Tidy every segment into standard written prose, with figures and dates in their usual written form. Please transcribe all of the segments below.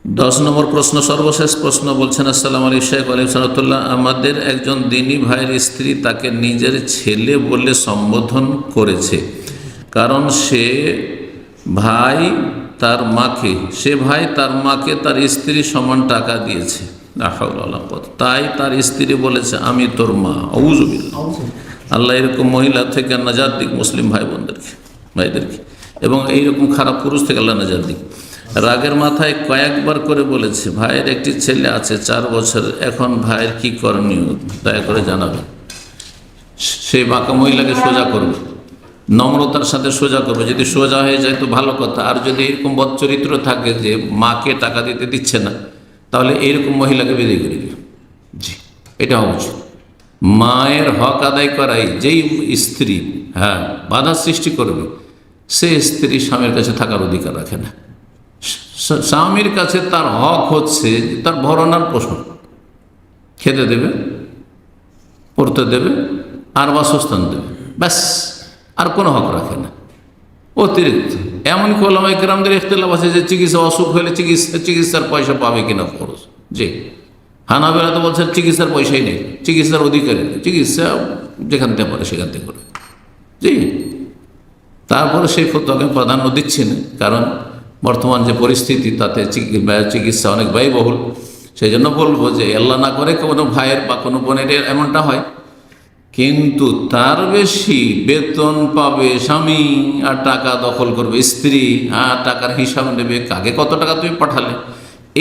10 নম্বর প্রশ্ন, সর্বশেষ প্রশ্ন। বলছেন, আসসালামু আলাইকুম শেখ আলিমসাল্লাহ, আমাদের একজন দিনী ভাইয়ের স্ত্রী তাকে নিজের ছেলে বলে সম্বোধন করেছে, কারণ সে ভাই তার মাকে তার স্ত্রী সমান টাকা দিয়েছে, তাই তার স্ত্রী বলেছে আমি তোর মা। আউযুবিল্লাহ। আল্লাহ এরকম মহিলা থেকে নাজাত দিক মুসলিম ভাইদেরকে, এবং এইরকম খারাপ পুরুষ থেকে আল্লাহ নাজাত দিক। রাগের মাথায় কয়েকবার করে বলেছে, ভাইয়ের একটি ছেলে আছে 4 বছর, এখন ভাইয়ের কি করণীয় দয়া করে জানাবেন। সেই বাঁকা মহিলাকে সোজা করবে, নম্রতার সাথে সোজা করবে। যদি সোজা হয়ে যায় তো ভালো কথা, আর যদি এরকম বদচরিত্র থাকে যে মাকে টাকা দিতে দিচ্ছে না, তাহলে এইরকম মহিলাকে বিদায় করে দিবে। জি, এটা হওয়া উচিত। মায়ের হক আদায় করাই যেই স্ত্রী বাধা সৃষ্টি করবে, সে স্ত্রী স্বামীর কাছে থাকার অধিকার রাখে না। স্বামীর কাছে তার হক হচ্ছে তার ভরণার পোষণ, খেতে দেবে, পড়তে দেবে, আর বাসস্থান দেবে, ব্যাস, আর কোনো হক রাখে না অতিরিক্ত। এমনকি ওলামায়ে কেরামদের ইখতিলাফ আছে যে চিকিৎসা, অসুখ হলে চিকিৎসার পয়সা পাবে কিনা খরচ। জি, হানাফিরা তো বলছে চিকিৎসার পয়সাই নেই, চিকিৎসার অধিকারী নেই, চিকিৎসা যেখান থেকে পারে সেখান থেকে করে। জি, তারপরে সেই ফতোয়াকে প্রাধান্য দিচ্ছেন, কারণ বর্তমান যে পরিস্থিতি তাতে চিকিৎসা অনেক ব্যয়বহুল। সেই জন্য বলবো যে আল্লাহ না করে কোনো ভাইয়ের বা কোনো বোনের এমনটা হয়, কিন্তু তার বেশি বেতন পাবে স্বামী, আর টাকা দখল করবে স্ত্রী, আর টাকার হিসাব নেবে, কাকে কত টাকা তুমি পাঠালে।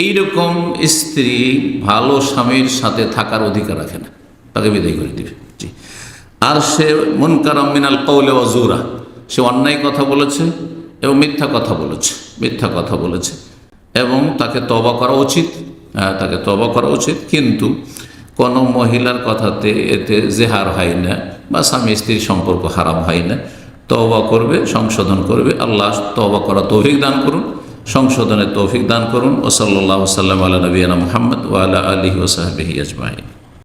এইরকম স্ত্রী ভালো স্বামীর সাথে থাকার অধিকার রাখে না, তাকে বিদায় করে দিবে। জি, আর সে মুনকারাম মিনাল কওলি ওয়া জুরা, সে অন্যায় কথা বলেছে এবং মিথ্যা কথা বলেছে, এবং তাকে তওবা করা উচিত। কিন্তু কোনো মহিলার কথাতে এতে জেহার হয় না, বা স্বামী স্ত্রীর সম্পর্ক হারাম হয় না। তওবা করবে, সংশোধন করবে। আল্লাহ তওবা করা তৌফিক দান করুন, সংশোধনের তৌফিক দান করুন। ওয়া সাল্লাল্লাহু ওয়া সাল্লাম আলা নবিয়িনা মুহাম্মদ ওয়া আলা আলিহি ওয়া সাহবিহি আজমাইন।